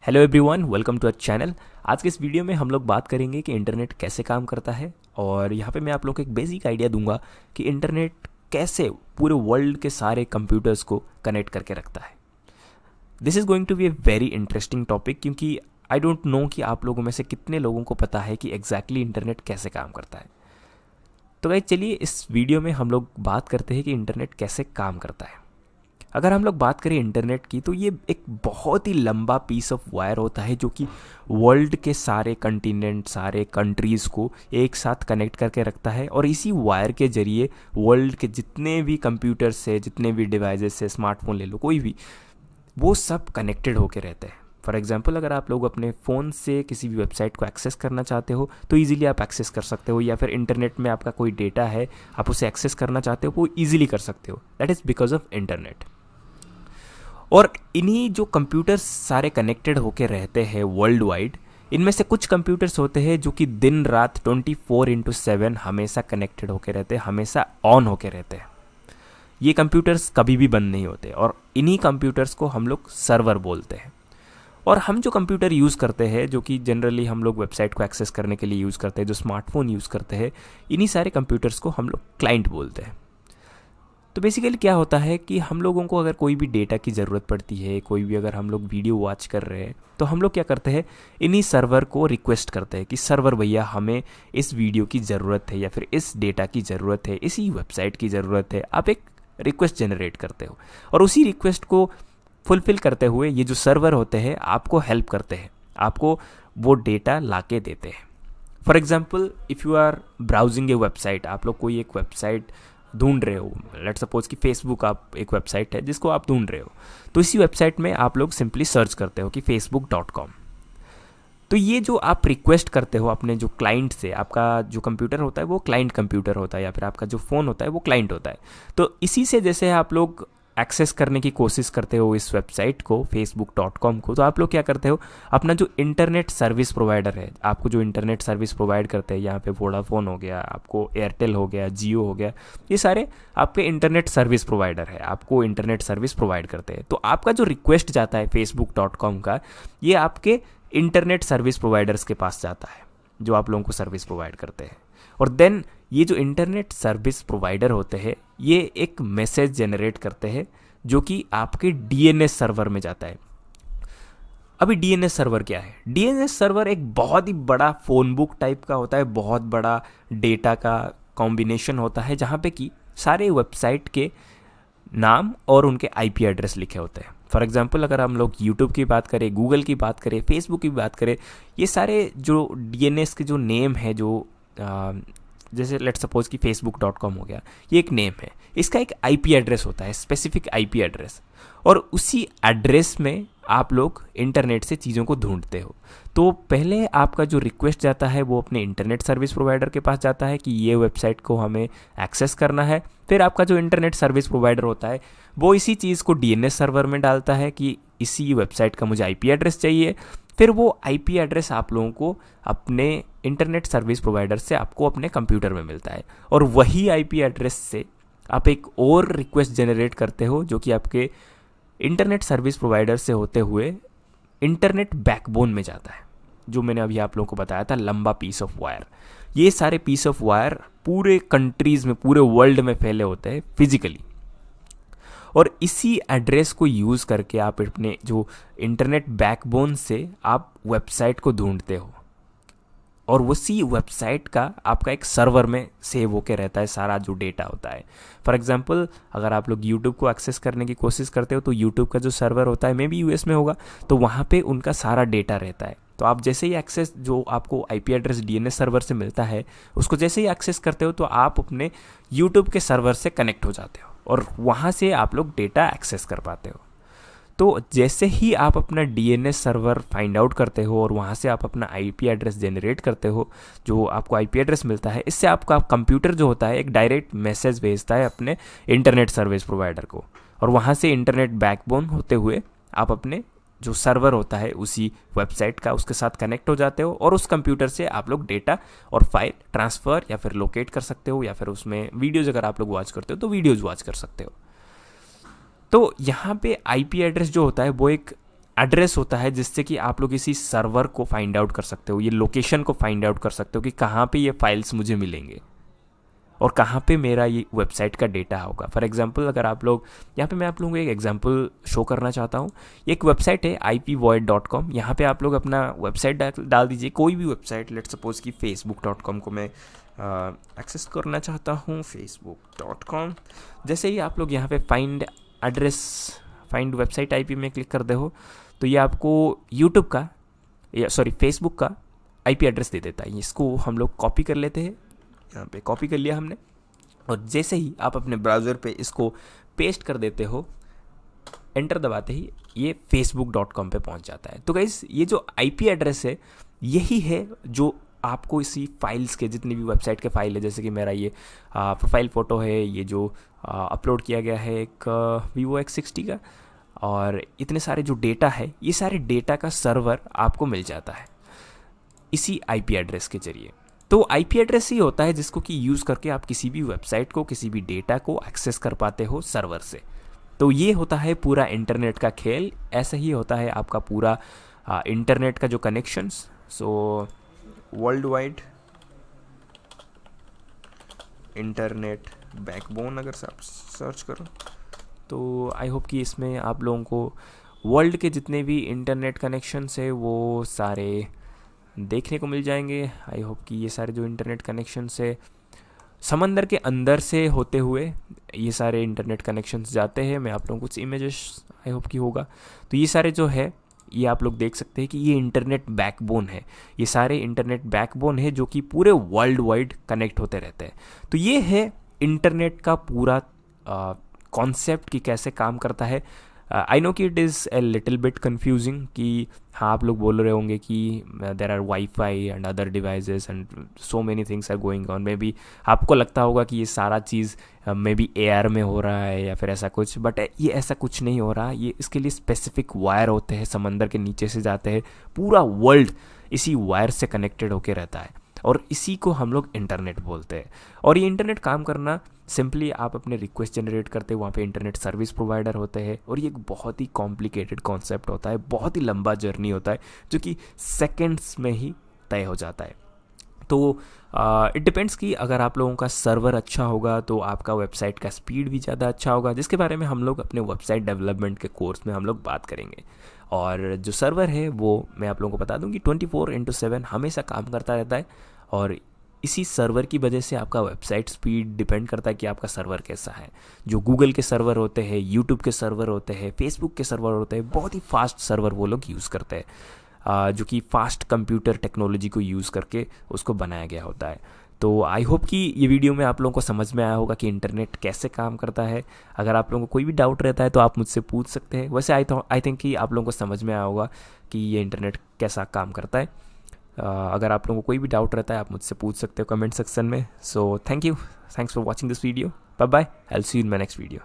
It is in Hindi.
Hello everyone, welcome to our channel. आज के इस वीडियो में हम लोग बात करेंगे कि इंटरनेट कैसे काम करता है और यहाँ पे मैं आप लोगों को एक बेसिक आइडिया दूंगा कि इंटरनेट कैसे पूरे वर्ल्ड के सारे कंप्यूटर्स को कनेक्ट करके रखता है। This is going to be a very interesting topic, क्योंकि आई डोंट नो कि आप लोगों में से कितने लोगों को पता है कि एग्जैक्टली इंटरनेट कैसे काम करता है। तो भाई चलिए इस वीडियो में हम लोग बात करते हैं कि इंटरनेट कैसे काम करता है। अगर हम लोग बात करें इंटरनेट की, तो ये एक बहुत ही लंबा पीस ऑफ वायर होता है जो कि वर्ल्ड के सारे कंटिनेंट, सारे कंट्रीज़ को एक साथ कनेक्ट करके रखता है। और इसी वायर के ज़रिए वर्ल्ड के जितने भी कंप्यूटर्स से, जितने भी डिवाइसेस से, स्मार्टफोन ले लो कोई भी, वो सब कनेक्टेड होके रहते हैं। फॉर एग्जाम्पल, अगर आप लोग अपने फ़ोन से किसी भी वेबसाइट को एक्सेस करना चाहते हो तो ईजिली आप एक्सेस कर सकते हो, या फिर इंटरनेट में आपका कोई डेटा है आप उसे एक्सेस करना चाहते हो वो ईजिली कर सकते हो। That is because of internet. और इन्हीं जो कंप्यूटर्स सारे कनेक्टेड होके रहते हैं वर्ल्ड वाइड, इनमें से कुछ कंप्यूटर्स होते हैं जो कि दिन रात 24/7 हमेशा कनेक्टेड होके रहते हैं, हमेशा ऑन होके रहते हैं। ये कंप्यूटर्स कभी भी बंद नहीं होते और इन्हीं कंप्यूटर्स को हम लोग सर्वर बोलते हैं। और हम जो कंप्यूटर यूज़ करते हैं, जो कि जनरली हम लोग वेबसाइट को एक्सेस करने के लिए यूज़ करते हैं, जो स्मार्टफोन यूज़ करते हैं, इन्हीं सारे कंप्यूटर्स को हम लोग क्लाइंट बोलते हैं। तो बेसिकली क्या होता है कि हम लोगों को अगर कोई भी डेटा की ज़रूरत पड़ती है, कोई भी अगर हम लोग वीडियो वॉच कर रहे हैं, तो हम लोग क्या करते हैं, इन्हीं सर्वर को रिक्वेस्ट करते हैं कि सर्वर भैया हमें इस वीडियो की ज़रूरत है या फिर इस डेटा की ज़रूरत है, इसी वेबसाइट की ज़रूरत है। आप एक रिक्वेस्ट जनरेट करते हो और उसी रिक्वेस्ट को फुलफ़िल करते हुए ये जो सर्वर होते हैं आपको हेल्प करते हैं, आपको वो डेटा ला के देते हैं। For example, if you are browsing a website, आप लोग कोई एक वेबसाइट ढूंढ रहे हो, लेट्स सपोज कि फेसबुक आप एक वेबसाइट है जिसको आप ढूंढ रहे हो, तो इसी वेबसाइट में आप लोग सिंपली सर्च करते हो कि facebook.com। तो ये जो आप रिक्वेस्ट करते हो अपने जो क्लाइंट से, आपका जो कंप्यूटर होता है वो क्लाइंट कंप्यूटर होता है या फिर आपका जो फ़ोन होता है वो क्लाइंट होता है। तो इसी से जैसे आप लोग एक्सेस करने की कोशिश करते हो इस वेबसाइट को, facebook.com को, तो आप लोग क्या करते हो, अपना जो इंटरनेट सर्विस प्रोवाइडर है, आपको जो इंटरनेट सर्विस प्रोवाइड करते हैं, यहाँ पे वोडाफोन हो गया, आपको एयरटेल हो गया, जियो हो गया, ये सारे आपके इंटरनेट सर्विस प्रोवाइडर है, आपको इंटरनेट सर्विस प्रोवाइड करते हैं। तो आपका जो रिक्वेस्ट जाता है facebook.com का, ये आपके इंटरनेट सर्विस प्रोवाइडर्स के पास जाता है जो आप लोगों को सर्विस प्रोवाइड करते हैं। और देन ये जो इंटरनेट सर्विस प्रोवाइडर होते हैं ये एक मैसेज जनरेट करते हैं जो कि आपके डीएनएस सर्वर में जाता है। अभी डीएनएस सर्वर क्या है? डीएनएस सर्वर एक बहुत ही बड़ा फ़ोन बुक टाइप का होता है, बहुत बड़ा डेटा का कॉम्बिनेशन होता है जहाँ पे कि सारे वेबसाइट के नाम और उनके आईपी एड्रेस लिखे होते हैं। फॉर एग्जांपल, अगर हम लोग यूट्यूब की बात करें, गूगल की बात करें, फेसबुक की बात करें, ये सारे जो डीएनएस के जो नेम है, जो जैसे लेट्स सपोज कि facebook.com हो गया, ये एक नेम है, इसका एक आईपी एड्रेस होता है, स्पेसिफिक आईपी एड्रेस, और उसी एड्रेस में आप लोग इंटरनेट से चीज़ों को ढूंढते हो। तो पहले आपका जो रिक्वेस्ट जाता है वो अपने इंटरनेट सर्विस प्रोवाइडर के पास जाता है कि ये वेबसाइट को हमें एक्सेस करना है। फिर आपका जो इंटरनेट सर्विस प्रोवाइडर होता है वो इसी चीज़ को डीएनएस सर्वर में डालता है कि इसी वेबसाइट का मुझे आईपी एड्रेस चाहिए। फिर वो आईपी एड्रेस आप लोगों को अपने इंटरनेट सर्विस प्रोवाइडर से आपको अपने कंप्यूटर में मिलता है, और वही आईपी एड्रेस से आप एक और रिक्वेस्ट जनरेट करते हो जो कि आपके इंटरनेट सर्विस प्रोवाइडर से होते हुए इंटरनेट बैकबोन में जाता है, जो मैंने अभी आप लोगों को बताया था, लंबा पीस ऑफ वायर। ये सारे पीस ऑफ वायर पूरे कंट्रीज़ में, पूरे वर्ल्ड में फैले होते हैं फिजिकली, और इसी एड्रेस को यूज़ करके आप अपने जो इंटरनेट बैकबोन से आप वेबसाइट को ढूंढते हो, और उसी वेबसाइट का आपका एक सर्वर में सेव होके रहता है सारा जो डेटा होता है। फॉर एग्जांपल, अगर आप लोग यूट्यूब को एक्सेस करने की कोशिश करते हो तो यूट्यूब का जो सर्वर होता है मे बी यूएस में होगा, तो वहाँ पे उनका सारा डेटा रहता है। तो आप जैसे ही एक्सेस, जो आपको आईपी एड्रेस डीएनएस सर्वर से मिलता है, उसको जैसे ही एक्सेस करते हो तो आप अपने यूट्यूब के सर्वर से कनेक्ट हो जाते हो और वहाँ से आप लोग डेटा एक्सेस कर पाते हो। तो जैसे ही आप अपना डीएनएस सर्वर फाइंड आउट करते हो और वहाँ से आप अपना आईपी एड्रेस जनरेट करते हो, जो आपको आईपी एड्रेस मिलता है, इससे आपका कंप्यूटर जो होता है एक डायरेक्ट मैसेज भेजता है अपने इंटरनेट सर्विस प्रोवाइडर को, और वहाँ से इंटरनेट बैकबोन होते हुए आप अपने जो सर्वर होता है उसी वेबसाइट का, उसके साथ कनेक्ट हो जाते हो, और उस कंप्यूटर से आप लोग डेटा और फाइल ट्रांसफ़र या फिर लोकेट कर सकते हो, या फिर उसमें वीडियोज़ अगर आप लोग वॉच करते हो तो वीडियोज़ वॉच कर सकते हो। तो यहाँ पे आईपी एड्रेस जो होता है वो एक एड्रेस होता है जिससे कि आप लोग इसी सर्वर को फाइंड आउट कर सकते हो, ये लोकेशन को फाइंड आउट कर सकते हो कि कहाँ पे ये फाइल्स मुझे मिलेंगे और कहाँ पे मेरा ये वेबसाइट का डेटा होगा। फॉर एग्जांपल अगर आप लोग यहाँ पे मैं आप लोगों को एक एग्जांपल शो करना चाहता हूँ। एक वेबसाइट है ipvoid.com। यहाँ पे आप लोग अपना वेबसाइट डाल दीजिए, कोई भी वेबसाइट। लेट्स सपोज कि facebook.com को मैं एक्सेस करना चाहता हूँ, facebook.com। जैसे ही आप लोग यहाँ पे फाइंड वेबसाइट IP में क्लिक कर दे हो तो ये आपको यूट्यूब का फेसबुक का IP एड्रेस दे देता है। इसको हम लोग कॉपी कर लेते हैं, यहाँ पे कॉपी कर लिया हमने, और जैसे ही आप अपने ब्राउज़र पे इसको पेस्ट कर देते हो, एंटर दबाते ही ये facebook.com पे पहुंच जाता है। तो गाइस ये जो IP एड्रेस है यही है जो आपको इसी फाइल्स के, जितनी भी वेबसाइट के फाइल है, जैसे कि मेरा ये प्रोफाइल फ़ोटो है, ये जो अपलोड किया गया है एक Vivo X60 का, और इतने सारे जो डेटा है, ये सारे डेटा का सर्वर आपको मिल जाता है इसी IP एड्रेस के जरिए। तो IP एड्रेस ही होता है जिसको कि यूज़ करके आप किसी भी वेबसाइट को, किसी भी डेटा को एक्सेस कर पाते हो सर्वर से। तो ये होता है पूरा इंटरनेट का खेल। ऐसा ही होता है आपका पूरा इंटरनेट का जो connections. So world wide internet backbone अगर आप सर्च करो तो आई होप कि इसमें आप लोगों को वर्ल्ड के जितने भी इंटरनेट कनेक्शंस है वो सारे देखने को मिल जाएंगे। आई होप कि ये सारे जो इंटरनेट कनेक्शंस है समंदर के अंदर से होते हुए ये सारे इंटरनेट कनेक्शंस जाते हैं। मैं आप लोगों को कुछ इमेजेस आई होप कि होगा, तो ये सारे जो है ये आप लोग देख सकते हैं कि ये इंटरनेट बैकबोन है। ये सारे इंटरनेट बैकबोन है जो कि पूरे वर्ल्ड वाइड कनेक्ट होते रहते हैं। तो ये है इंटरनेट का पूरा कॉन्सेप्ट कि कैसे काम करता है। आई नो कि it is a little bit confusing कि हाँ आप लोग बोल रहे होंगे कि there are wifi and other devices and so many things are going on. Maybe आपको लगता होगा कि ये सारा चीज़ मे बी एयर में हो रहा है या फिर ऐसा कुछ, बट ये ऐसा कुछ नहीं हो रहा। ये इसके लिए स्पेसिफिक वायर होते हैं, समंदर के नीचे से जाते हैं, पूरा वर्ल्ड इसी वायर से कनेक्टेड होके रहता है और इसी को हम लोग इंटरनेट बोलते हैं। और ये इंटरनेट काम करना सिंपली आप अपने रिक्वेस्ट जनरेट करते हैं, वहाँ पे इंटरनेट सर्विस प्रोवाइडर होते हैं, और ये एक बहुत ही कॉम्प्लिकेटेड कॉन्सेप्ट होता है, बहुत ही लंबा जर्नी होता है जो कि सेकंड्स में ही तय हो जाता है। तो इट डिपेंड्स कि अगर आप लोगों का सर्वर अच्छा होगा तो आपका वेबसाइट का स्पीड भी ज़्यादा अच्छा होगा, जिसके बारे में हम लोग अपने वेबसाइट डेवलपमेंट के कोर्स में हम लोग बात करेंगे। और जो सर्वर है वो मैं आप लोगों को बता दूं कि 24/7 हमेशा काम करता रहता है, और इसी सर्वर की वजह से आपका वेबसाइट स्पीड डिपेंड करता है कि आपका सर्वर कैसा है। जो गूगल के सर्वर होते हैं, यूट्यूब के सर्वर होते हैं, फेसबुक के सर्वर होते हैं, बहुत ही फास्ट सर्वर वो लोग यूज़ करते हैं, जो कि फास्ट कंप्यूटर टेक्नोलॉजी को यूज़ करके उसको बनाया गया होता है। तो आई होप कि ये वीडियो में आप लोगों को समझ में आया होगा कि इंटरनेट कैसे काम करता है। अगर आप लोगों को कोई भी डाउट रहता है तो आप मुझसे पूछ सकते हैं। वैसे आई थिंक कि आप लोगों को समझ में आया होगा कि ये इंटरनेट कैसा काम करता है। अगर आप लोगों को कोई भी डाउट रहता है आप मुझसे पूछ सकते हो कमेंट सेक्शन में। So thanks for watching this video. Bye bye, I will see you in my next video.